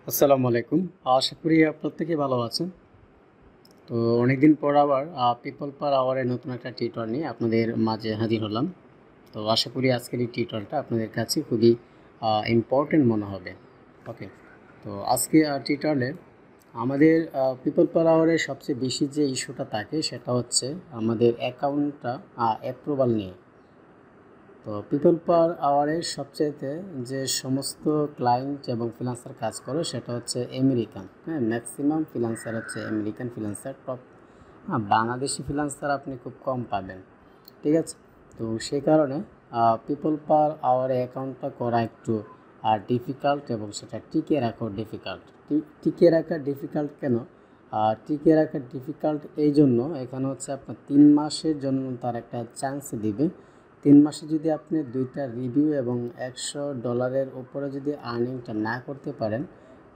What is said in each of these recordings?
আসসালামু আলাইকুম। আশা করি প্রত্যেকেই ভালো আছেন। তো অনেকদিন পর আবার পিপল পার আওয়ারে নতুন একটা টিউটোরিয়াল নিয়ে আপনাদের মাঝে হাজির হলাম। তো আশা করি আজকের এই টিউটোরিয়ালটা আপনাদের কাছে খুবই ইম্পর্টেন্ট মনে হবে। ওকে, তো আজকে টিউটোরিয়ালে আমাদের পিপল পার আওয়ারে সবচেয়ে বেশি যে ইস্যুটা থাকে সেটা হচ্ছে আমাদের অ্যাকাউন্টটা অ্যাপ্রুভাল নিয়ে। তো পিপল পার আওয়ারের সবচাইতে যে সমস্ত ক্লায়েন্ট এবং ফ্রিল্যান্সার কাজ করে সেটা হচ্ছে আমেরিকান। হ্যাঁ, ম্যাক্সিমাম ফ্রিল্যান্সার হচ্ছে American freelancer. Top Bangladeshi freelancer আপনি খুব কম পাবেন। ঠিক আছে, তো সেই কারণে পিপল পার আওয়ারে অ্যাকাউন্টটা করা একটু ডিফিকাল্ট এবং সেটা টিকিয়ে রাখাও ডিফিকাল্ট। টিকিয়ে রাখা ডিফিকাল্ট কেন? টিকিয়ে রাখা ডিফিকাল্ট এই জন্য, এখানে হচ্ছে আপনার 3 মাসের জন্য তার একটা চান্স দিবে। 3 মাসে যদি আপনি 2টা রিভিউ এবং $100 উপরে যদি আর্নিংটা না করতে পারেন,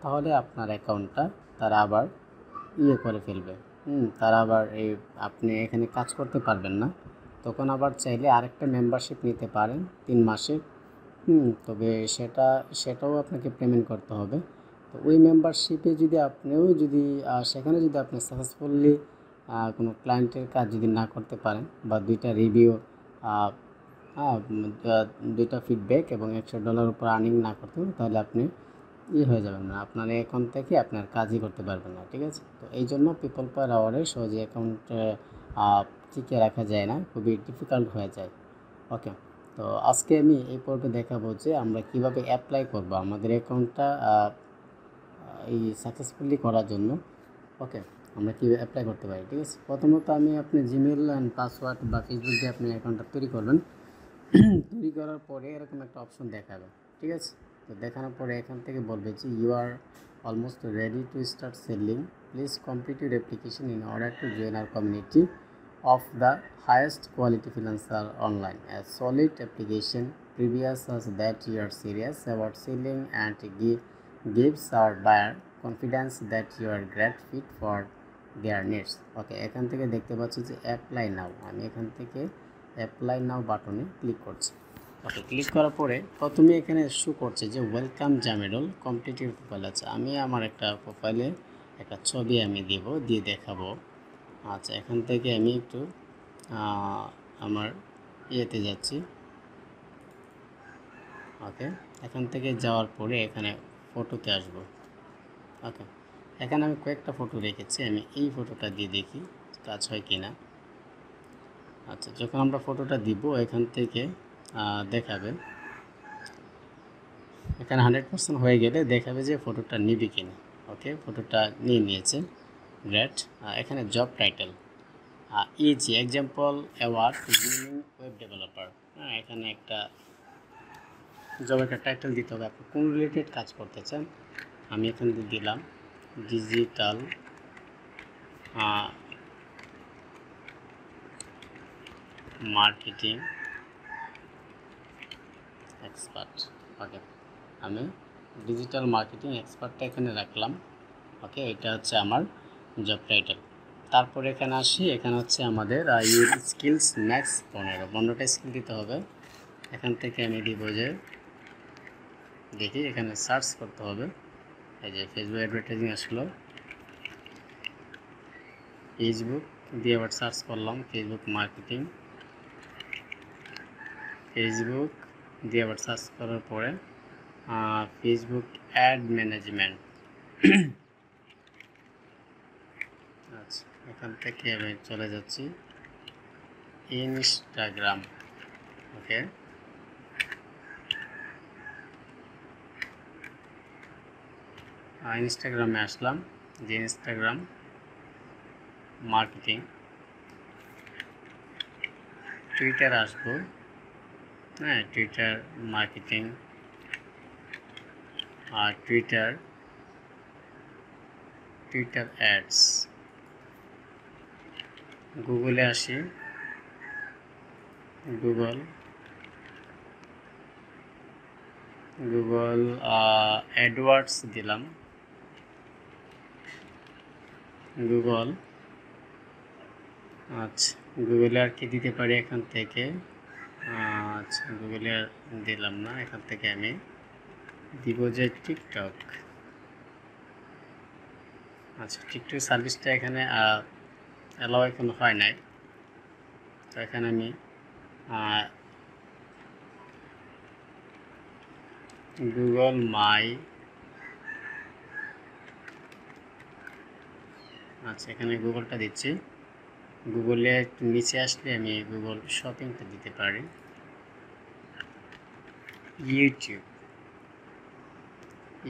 তাহলে আপনার অ্যাকাউন্টটা তারা আবার করে ফেলবে। তারা আবার আপনি এখানে কাজ করতে পারবেন না। তখন আবার চাইলে আরেকটা মেম্বারশিপ নিতে পারেন 3 মাসের। তবে সেটাও আপনাকে পেমেন্ট করতে হবে। তো ওই মেম্বারশিপে যদি আপনিও যদি সেখানে যদি আপনি সাকসেসফুলি কোনো ক্লায়েন্টের কাজ যদি না করতে পারেন বা 2টা রিভিউ, হ্যাঁ, 2টা ফিডব্যাক এবং $100 উপর আর্নিং না করতে পারেন, তাহলে আপনি হয়ে যাবেন না, আপনার অ্যাকাউন্ট থেকে আপনার কাজই করতে পারবেন না। ঠিক আছে, তো এই জন্য পিপল পার আওয়ারে সহজে অ্যাকাউন্ট টিকিয়ে রাখা যায় না, খুবই ডিফিকাল্ট হয়ে যায়। ওকে, তো আজকে আমি এই পর্বে দেখাবো যে আমরা কিভাবে অ্যাপ্লাই করব আমাদের অ্যাকাউন্টটা এই সাকসেসফুলি করার জন্য। ওকে, আমরা কীভাবে অ্যাপ্লাই করতে পারি। ঠিক আছে, প্রথমত আপনি জিমেল অ্যান্ড পাসওয়ার্ড বা ফেসবুক দিয়ে আপনি অ্যাকাউন্টটা তৈরি করবেন। তৈরি করার পরে এরকম একটা অপশন দেখাবে। ঠিক আছে, তো দেখানোর পরে এখান থেকে বলবে যে you are almost ready to start selling, please complete your application in order to join our community of the highest quality freelancer online. A solid application previous us that you are serious about selling and gives our buyer confidence that you are great fit for their needs. ওকে, এখান থেকে দেখতে পাচ্ছি যে apply নাও। আমি এখান থেকে apply নাও বাটনে click করছি। ওকে, ক্লিক করার পরে প্রথমে এখানে শো করছে যে ওয়েলকাম জামেডল কমপ্লিট ইউর প্রোফাইল আছে। আমি আমার একটা প্রোফাইলে একটা ছবি আমি দিয়ে দেখাবো। আচ্ছা, এখান থেকে আমি একটু আমার ইয়েতে যাচ্ছি। ওকে, এখান থেকে যাওয়ার পরে এখানে ফটোতে আসব। ওকে, এখানে আমি কয়েকটা ফটো রেখেছি, আমি এই ফটোটা দিয়ে দেখি কাজ হয় কি না। আচ্ছা, যখন আমরা ফটোটা দিব এখান থেকে দেখাবে, এখানে 100% হয়ে গেলে দেখাবে যে ফটোটা নিবে কিনা। ওকে, ফটোটা নিয়েছে, গ্রেট। এখানে job title easy example award winning web developer. এখানে একটা টাইটেল দিতে হবে, আপনি কোন রিলেটেড কাজ করতে চান। আমি এখানে দিলাম ডিজিটাল মার্কেটিং এক্সপার্ট। ওকে, আমি ডিজিটাল মার্কেটিং এক্সপার্টটা এখানে রাখলাম। ওকে, এটা হচ্ছে আমার জব টাইটেল। তারপরে এখানে আসি, এখানে হচ্ছে আমাদের ইউর স্কিলস ম্যাক্স 15টা স্কিল দিতে হবে। এখান থেকে আমি দিব যে দেখি এখানে সার্চ করতে হবে, এই যে ফেসবুক অ্যাডভার্টাইজিং আসলো, ফেসবুক দিয়ে আবার সার্চ করলাম ফেসবুক মার্কেটিং, ফেসবুক দিয়ে আবার সার্চ করার পরে ফেসবুক অ্যাড ম্যানেজমেন্ট। আচ্ছা, এখান থেকে আমি চলে যাচ্ছি ইনস্টাগ্রাম। ওকে, ইনস্টাগ্রামে আসলাম, যে ইনস্টাগ্রাম মার্কেটিং। টুইটার আসবো, হ্যাঁ, টুইটার মার্কেটিং আর টুইটার অ্যাডস। গুগলে আসি, গুগল অ্যাডওয়ার্ডস দিলাম, গুগল। আচ্ছা, গুগলে আর কি দিতে পারি এখান থেকে? আচ্ছা, গুগলে আর দিলাম না, এখান থেকে আমি দিব যে টিকটক। আচ্ছা, টিকটক সার্ভিসটা এখানে অ্যালাউ এখন হয় নাই। তো এখানে আমি গুগল মাই, আচ্ছা এখানে গুগলটা দিচ্ছি। গুগলে নিচে আসলে আমি গুগল শপিংটা দিতে পারি।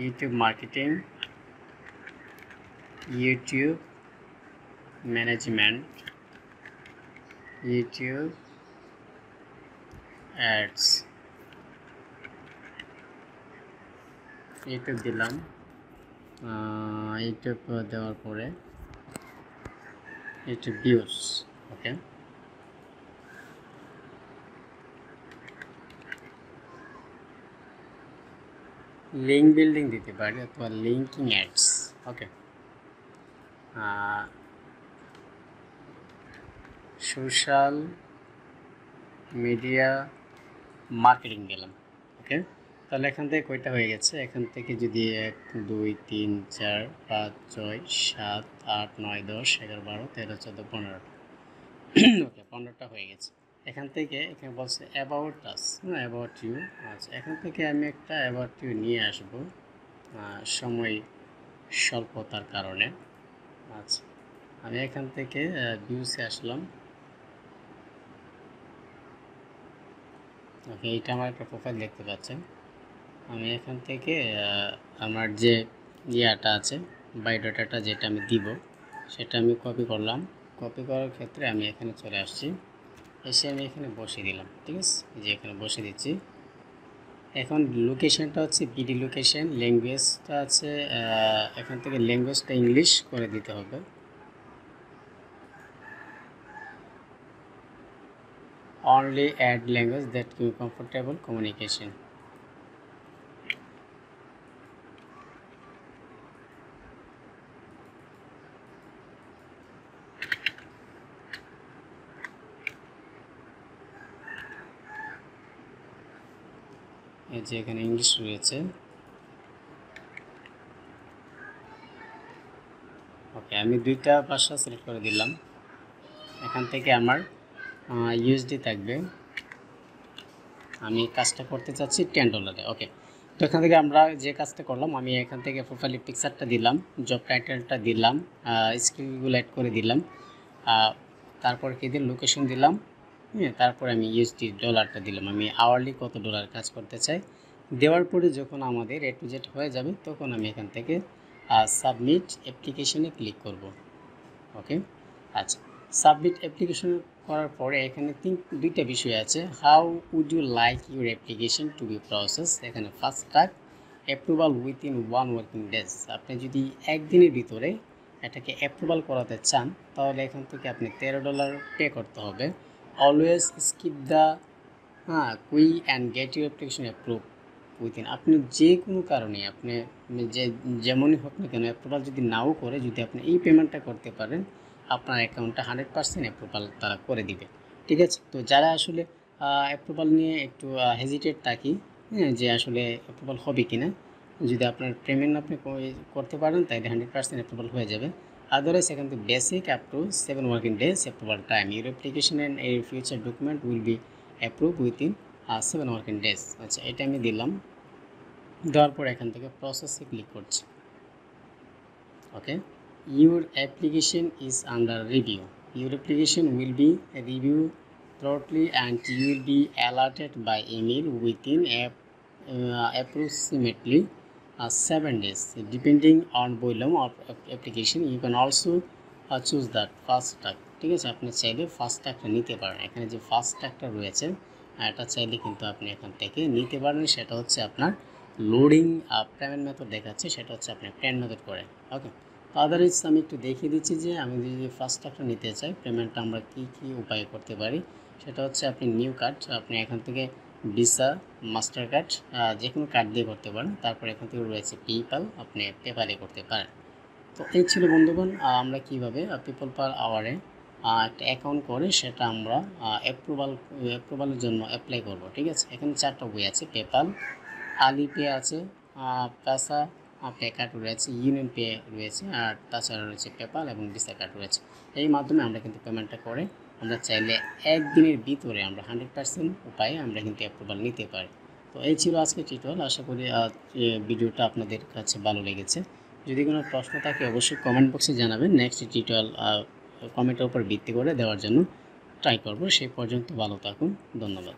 YouTube marketing, YouTube management, YouTube ads, YouTube দিলাম। ইউটিউব দেওয়ার পরে ইউটিউব ভিউজ, ওকে। লিঙ্ক বিল্ডিং দিতে পারি অথবা লিঙ্কিং অ্যাডস, ওকে। সোশ্যাল মিডিয়া মার্কেটিং দিলাম, ওকে। তাহলে এখান থেকে কয়টা হয়ে গেছে? এখান থেকে যদি 1 2 3 4 5 6 7 8 9 10 11 12 13 14 15টা, ওকে 15টা হয়ে গেছে। এখান থেকে এখানে বলছে অ্যাবাউট আস, অ্যাবাউট ইউ। আচ্ছা, এখান থেকে আমি একটা অ্যাবাউট ইউ নিয়ে আসব সময় স্বল্পতার কারণে। আচ্ছা, আমি এখান থেকে ভিউসে আসলাম, ওকে। এইটা আমার একটা প্রোফাইল দেখতে পাচ্ছেন। আমি এখান থেকে আমার যে ইয়াটা আছে, বায়োডাটাটা যেটা আমি দিব, সেটা আমি কপি করলাম। কপি করার ক্ষেত্রে আমি এখানে চলে আসছি, এসে আমি এখানে বসিয়ে দিলাম, ঠিক আছে। যে এখানে বসিয়ে দিচ্ছি। এখন লোকেশনটা হচ্ছে বিডি লোকেশন, ল্যাঙ্গুয়েজটা আছে এখান থেকে ল্যাঙ্গুয়েজটা ইংলিশ করে দিতে হবে। Only add language that give comfortable communication. এই যে এখানে ইংলিশ রয়েছে, ওকে। আমি দুইটা ভাষা সিলেক্ট করে দিলাম। এখান থেকে আমার ইউএসডি থাকবে। আমি কাজটা করতে চাচ্ছি $10, ওকে। তো এখান থেকে আমরা যে কাজটা করলাম, আমি এখান থেকে প্রোফাইলের পিকচারটা দিলাম, জব টাইটেলটা দিলাম, স্কিলগুলো অ্যাড করে দিলাম, তারপর কি দিলাম, লোকেশন দিলাম, হ্যাঁ। তারপর আমি ইউএসডি ডলারটা দিলাম, আমি আওয়ারলি কত ডলার কাজ করতে চাই। দেওয়ার পরে যখন আমাদের এ টু জেড হয়ে যাবে, তখন আমি এখান থেকে সাবমিট অ্যাপ্লিকেশনে ক্লিক করব, ওকে। আচ্ছা, সাবমিট অ্যাপ্লিকেশন করার পরে এখানে দুইটা বিষয় আছে। How would you like your application to be process. এখানে first track approval within 1 working days. আপনি যদি একদিনের ভিতরে এটাকে অ্যাপ্রুভাল করাতে চান, তাহলে এখান থেকে আপনি $13 পে করতে হবে। অলওয়েজ স্কিপ দ্য কুই and get your application approve within. আপনি যে কোনো কারণে আপনি যেমনই হোক না কেন, অ্যাপ্রুভাল যদি নাও করে, যদি আপনি এই পেমেন্টটা করতে পারেন, আপনার অ্যাকাউন্টটা 100% অ্যাপ্রুভাল তারা করে দিবে, ঠিক আছে। তো যারা আসলে অ্যাপ্রুভাল নিয়ে একটু হেজিটেট থাকি, হ্যাঁ, যে আসলে অ্যাপ্রুভাল হবে কি না, যদি আপনার পেমেন্ট আপনি করতে পারেন, তাহলে 100% অ্যাপ্রুভাল হয়ে যাবে। আদারওয়াইজ এখান থেকে basic up to 7 working days approval time. Your application and এর future document will be approve within 7 working days. আচ্ছা, এটা আমি দিলাম। দেওয়ার পর এখান থেকে প্রসেসে ক্লিক করছি, okay. Your application is under review. Your application will be review thoroughly and you will be alerted by email within approximately 7 days depending on volume of application. You can also choose that fast track, ঠিক আছে। আপনি চাইলে fast ট্র্যাকটা নিতে পারেন। এখানে যে fast ট্র্যাকটা রয়েছে, এটা চাইলে কিন্তু আপনি এখান থেকে নিতে পারেন। সেটা হচ্ছে আপনার লোডিং পেমেন্ট মেথড দেখাচ্ছে, সেটা হচ্ছে আপনার পেমেন্ট মেথড করে, ওকে। আদারওয়াইজ আমি একটু দেখিয়ে দিচ্ছি যে আমি যদি ফার্স্ট ট্র্যাকটা নিতে চাই, পেমেন্টটা আমরা কী কী উপায়ে করতে পারি। সেটা হচ্ছে আপনি নিউ কার্ড, আপনি এখান থেকে ভিসা, মাস্টার কার্ড, যে কোনো কার্ড দিয়ে করতে পারেন। তারপর এখান থেকে রয়েছে পেপ্যাল, আপনি পেপ্যালে করতে পারেন। তো এই ছিল বন্ধুগণ আমরা কীভাবে পিপল পার আওয়ারে একটা অ্যাকাউন্ট করে সেটা আমরা অ্যাপ্রুভালের জন্য অ্যাপ্লাই করব, ঠিক আছে। এখানে 4টা ওয়ে আছে, পেপ্যাল, আলিপে আছে, পেসা, পে কার্ড রয়েছে, ইউনিয়ন পে রয়েছে, আর তাছাড়া রয়েছে পেপাল এবং ভিসা কার্ড রয়েছে। এই মাধ্যমে আমরা কিন্তু পেমেন্টটা করে আমরা চাইলে একদিনের ভিতরে আমরা 100% উপায়ে আমরা কিন্তু অ্যাপ্রুভাল নিতে পারি। তো এই ছিল আজকে টিউটোরিয়াল। আশা করি ভিডিওটা আপনাদের কাছে ভালো লেগেছে। যদি কোনো প্রশ্ন থাকে অবশ্যই কমেন্ট বক্সে জানাবেন। নেক্সট টিউটোরিয়াল কমেন্টের উপর ভিত্তি করে দেওয়ার জন্য ট্রাই করব। সেই পর্যন্ত ভালো থাকুন। ধন্যবাদ।